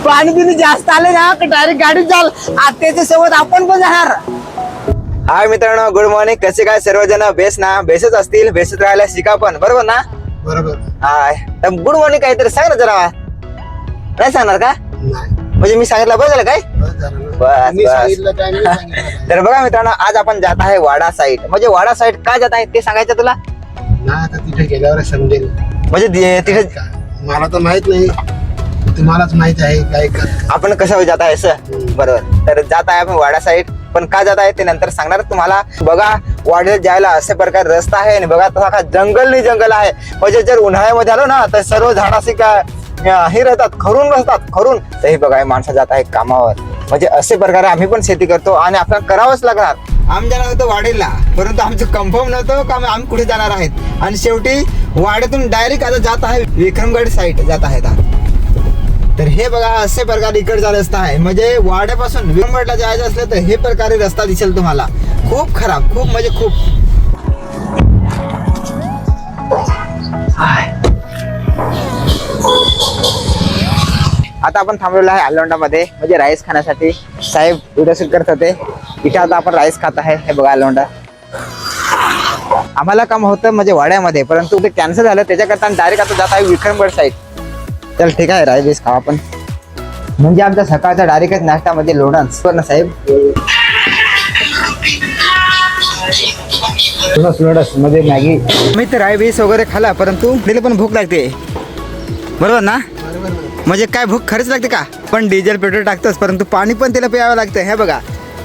पाणी बिनी जास्त आले ना डायरेक्ट गाडीत जाल आत्याच्या सोबत आपण पण जाणार. हाय मित्रांनो, गुड मॉर्निंग. कसे काय सर्वजण? बेस्ट ना? बेसच असतील, बेसच राहायला शिका पण, बरोबर ना? बरोबर. हाय तर गुड मॉर्निंग काहीतरी सांग ना जरा. नाही सांगणार का? म्हणजे मी सांगितलं बरं झालं काय? बस. तर बघा मित्रांनो, आज आपण जात आहे वाडा साईड. म्हणजे वाडा साईड का जात आहे ते सांगायचं तुला? ना आता तिथे गेल्यावर समजेल. म्हणजे तिथे मला तर माहित नाही, तुम्हालाच माहित आहे काय आपण कसं जात आहे सर. बरोबर. तर जात आहे आपण वाडा साईड, पण का जात आहे ते नंतर सांगणार तुम्हाला. बघा वाड्यात जायला असे प्रकार रस्ता आहे आणि बघा तसा का जंगल नाही जंगल आहे. म्हणजे जर उन्हाळ्यामध्ये आलो ना तर सर्व झाडाशी का हे राहतात, खरून रस्तात खरून. तर हे बघा माणसं जात आहे कामावर. म्हणजे असे प्रकारे आम्ही पण शेती करतो आणि आपल्याला करावंच लागणार. आम्ही जाणार होतो वाडीला, परंतु आमचं कन्फर्म नव्हतं का आम्ही कुठे जाणार आहेत. आणि शेवटी वाड्यातून डायरेक्ट आता जात आहे विक्रमगड साईड जात आहे. तर हे बघा असे प्रकारे इकडचा रस्ता आहे. म्हणजे वाड्यापासून विक्रमगडला जायचं असलं तर हे प्रकारे रस्ता दिसेल तुम्हाला. खूप खराब, खूप म्हणजे खूप. आता आपण थांबलेलो आहे आलोंडामध्ये, म्हणजे राईस खाण्यासाठी. साहेब व्हिडिओ शूट करत होते. इथे आता आपण राईस खात आहे. हे बघा आलोंडा. आम्हाला काम होतं म्हणजे वाड्यामध्ये, परंतु ते कॅन्सल झालं. त्याच्याकरता डायरेक्ट आता जात आहे विक्रमगड साईड. चल ठीक आहे, राईस खावा आपण. म्हणजे आमच्या सकाळचा डायरेक्टच नाश्त्यामध्ये लोणच ना साहेब. लोणच म्हणजे मॅगी. मी तर राईस वगैरे खाला, परंतु तिला पण भूक लागते, बरोबर ना? म्हणजे काय भूक खरंच लागते का? पण डिझेल पेट्रोल टाकतोच, परंतु पाणी पण तिला प्यावं लागतं. हे बघा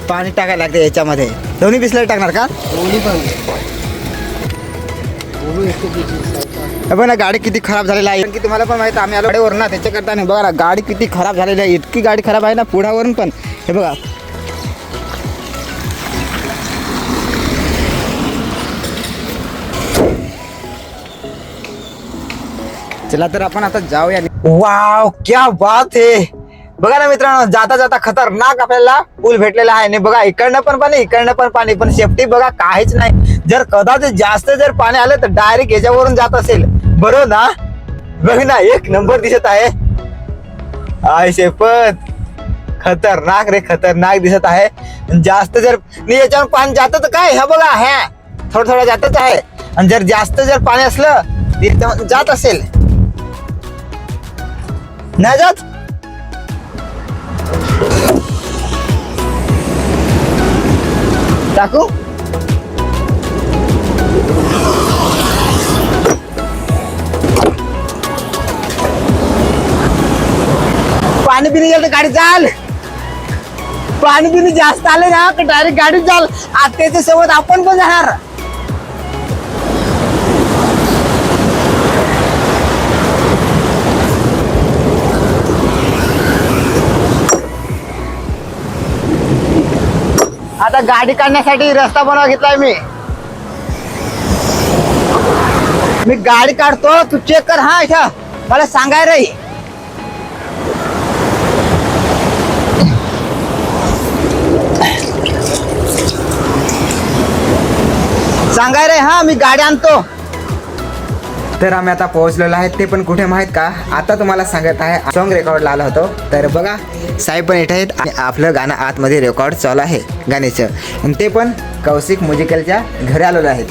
पाणी टाकायला लागतं याच्यामध्ये. दोन्ही बिस्लरी टाकणार का? बघा ना गाडी किती खराब झालेली आहे. की तुम्हाला पण माहिती, आम्ही आलो गाडीवर ना, त्याच्याकरता नाही. बघा ना गाडी किती खराब झालेली आहे. इतकी गाडी खराब आहे ना पुढावरून पण. हे बघा चला तर आपण आता जाऊया. वाव क्या बात है. बघा ना मित्रांनो, जाता जाता खतरनाक आपल्याला पूल भेटलेला आहे. आणि बघा इकडनं पण पाणी, इकडनं पण पाणी, पण सेफ्टी बघा काहीच नाही. जर कदाचित जास्त जर पाणी आलं तर डायरेक्ट याच्यावरून जात असेल, बरोबर ना? बघ ना एक नंबर दिसत आहे. आय शेपत खतरनाक रे, खतरनाक दिसत आहे. जास्त जर याच्यावर पाणी जात तर काय, हे बघा हे थोडं थोडं जातच आहे. आणि जर जास्त जर पाणी असलं जात असेल नाही जात. टाकू पाणी पिणी गेलं तर गाडी चाल. पाणी पिणी जास्त आले ना तर डायरेक्ट गाडीत जाल आत्याच्या सोबत आपण पण जाणार. आता गाडी काढण्यासाठी रस्ता बनवा घेतलाय मी गाडी काढतो, तू चेक कर. हा इथं मला सांगाय रे. सांगाय रे. हा मी गाडी आणतो. तर आम्ही आता पोहोचलेलो आहे. ते पण कुठे माहित का? आता तुम्हाला सांगत आहे, सॉन्ग रेकॉर्डला आलो होतो. तर बघा साहेब पण इथे आहेत आणि आपलं गाणं आतमध्ये रेकॉर्ड चालू आहे गाण्याचं. आणि ते पण कौशिक म्युझिकलच्या घरी आलेलो आहेत.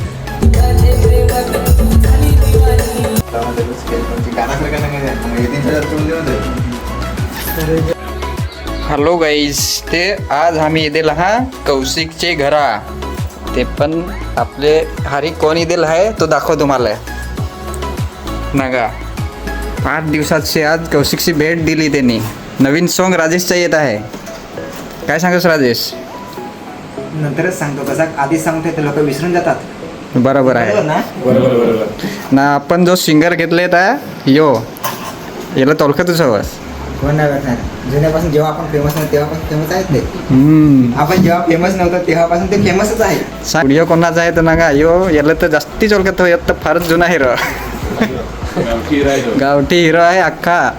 हॅलो गाईज, ते आज आम्ही येदेल हा कौशिकचे घरा. ते पण आपले हरी कोण येदेल आहे तो दाखव तुम्हाला. नगा 5 दिवसाची आज कौशिकची भेट दिली त्यांनी. नवीन सॉन्ग राजेशचा येत आहे. काय सांगतोस राजेश? नंतरच सांगतो. कसा आधीच सांगतो ते लोक विसरून जातात. बरोबर आहे. बरोबर ना आपण जो सिंगर घेतले यो याला तोलखतच हवं. कोण नाही भेटणार. जुन्यापासून जेव्हा आपण फेमस नव्हतो तेव्हापासून फेमस आहेत ते. आपण जेव्हा फेमस नव्हतं तेव्हापासून ते फेमसच आहे. व्हिडिओ कोणाचा आहे तर नका यो याला तर जास्ती ओळखत हो. तर फारच जुना हिरो, गावठी हिरो आहे अख्खा.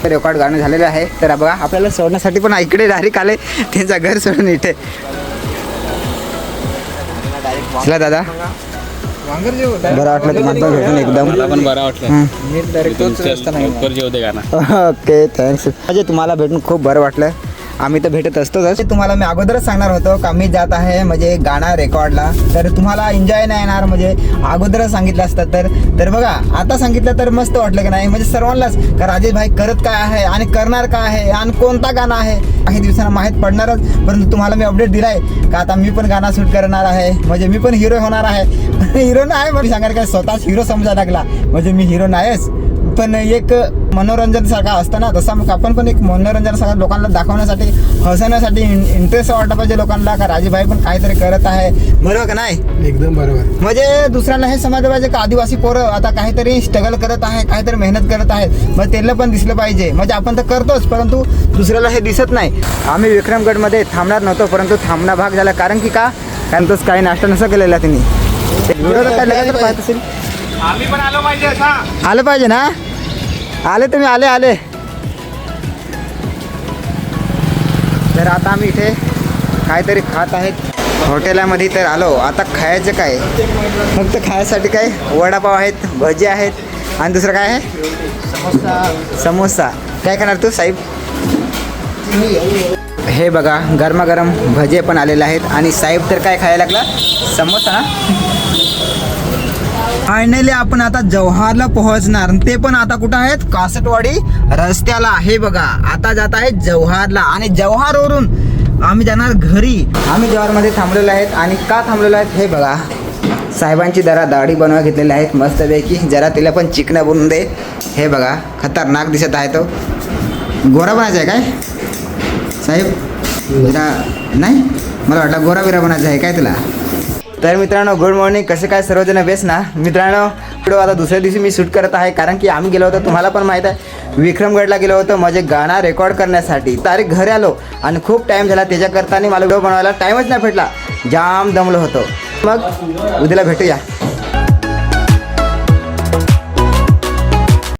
रेकॉर्ड गाणं झालेलं आहे. तर बघा आपल्याला सोडण्यासाठी पण इकडे डायरेक्ट आले, त्यांचं घर सोडून इथे. चला दादा बरं वाटलं तुम्हाला पण भेटून एकदम. मला पण बरं वाटलं. मी डायरेक्ट तोच रस्ता नाही लवकर जेवते गाणं. Okay thanks. म्हणजे तुम्हाला भेटून खूप बरं वाटलं. आम्ही तर भेटत असतोच. तुम्हाला मी अगोदरच सांगणार होतो का मी जात आहे म्हणजे गाणं रेकॉर्डला, तर तुम्हाला एन्जॉय नाही येणार म्हणजे अगोदरच सांगितलं असतं तर बघा आता सांगितलं तर मस्त वाटलं की नाही म्हणजे सर्वांनाच का राजेश भाई करत काय आहे आणि करणार काय आहे आणि कोणता गाणं आहे काही दिवसांना माहीत पडणारच. परंतु तुम्हाला मी अपडेट दिलाय का आता मी पण गाणं शूट करणार आहे म्हणजे मी पण हिरो होणार आहे. हिरो नाही म्हणजे सांगायला काय स्वतःच हिरो समजायला लागला म्हणजे मी हिरो नाहीच पण एक मनोरंजन सारखा असतं ना तसा मग आपण पण एक मनोरंजन सारखा लोकांना दाखवण्यासाठी हसवण्यासाठी इंटरेस्ट वाटलं पाहिजे लोकांना का राजेभाई पण काहीतरी करत आहे. बरोबर का नाही? एकदम बरोबर. म्हणजे दुसऱ्यांना हे समजलं पाहिजे का आदिवासी पोरं आता काहीतरी स्ट्रगल करत आहे काहीतरी मेहनत करत आहेत मग त्यांना पण दिसलं पाहिजे. म्हणजे आपण तर करतोच परंतु दुसऱ्याला हे दिसत नाही. आम्ही विक्रमगडमध्ये थांबणार नव्हतो परंतु थांबणा भाग झाला कारण की का कारण तोच काही नाश्ता नसा केलेला त्यांनी. व्हिडिओ काय लगातार पाहत असेल. आम्ही पण आलो पाहिजे असा. आलं पाहिजे ना. आले तुम्ही आले. तर आता आम्ही इथे काहीतरी खात आहेत हॉटेलामध्ये तर आलो. आता खायचं काय फक्त खायसाठी काय वडापाव आहेत भजी आहेत आणि दुसरं काय आहे समोसा. काय खाणार तू साहेब? हे बघा गरमागरम भजे पण आलेले आहेत आणि साहेब तर काय खायला लागला समोसा ना. फायनली आपण आता जव्हारला पोहोचणार ते पण आता कुठं आहेत कासटवाडी रस्त्याला. हे बघा आता जात आहे जव्हारला आणि जव्हारवरून आम्ही जाणार घरी. आम्ही जव्हारमध्ये थांबलेलो आहेत आणि का थांबलेलो आहेत हे बघा साहेबांची जरा दाढी बनवा घेतलेल्या आहेत मस्तपैकी. जरा तिला पण चिकनं बनवून दे. हे बघा खतरनाक दिसत आहे तो. गोरा बनायचा आहे काय साहेब? जरा नाही मला वाटलं गोरा बिरा बनायचा आहे काय तुला? तर मित्रांनो गुड मॉर्निंग. कसे काय सर्वजण बेस्ट ना मित्रांनो. व्हिडिओ आता दुसऱ्या दिवशी मी शूट करत आहे कारण की आम्ही गेलो होतो तुम्हाला पण माहीत आहे विक्रमगडला गेलो होतो म्हणजे गाणं रेकॉर्ड करण्यासाठी. तारीख घरी आलो आणि खूप टाईम झाला त्याच्याकरता आणि मला व्हिडिओ बनवायला टाईमच नाही भेटला. जाम दमलो होतो. मग उद्याला भेटूया.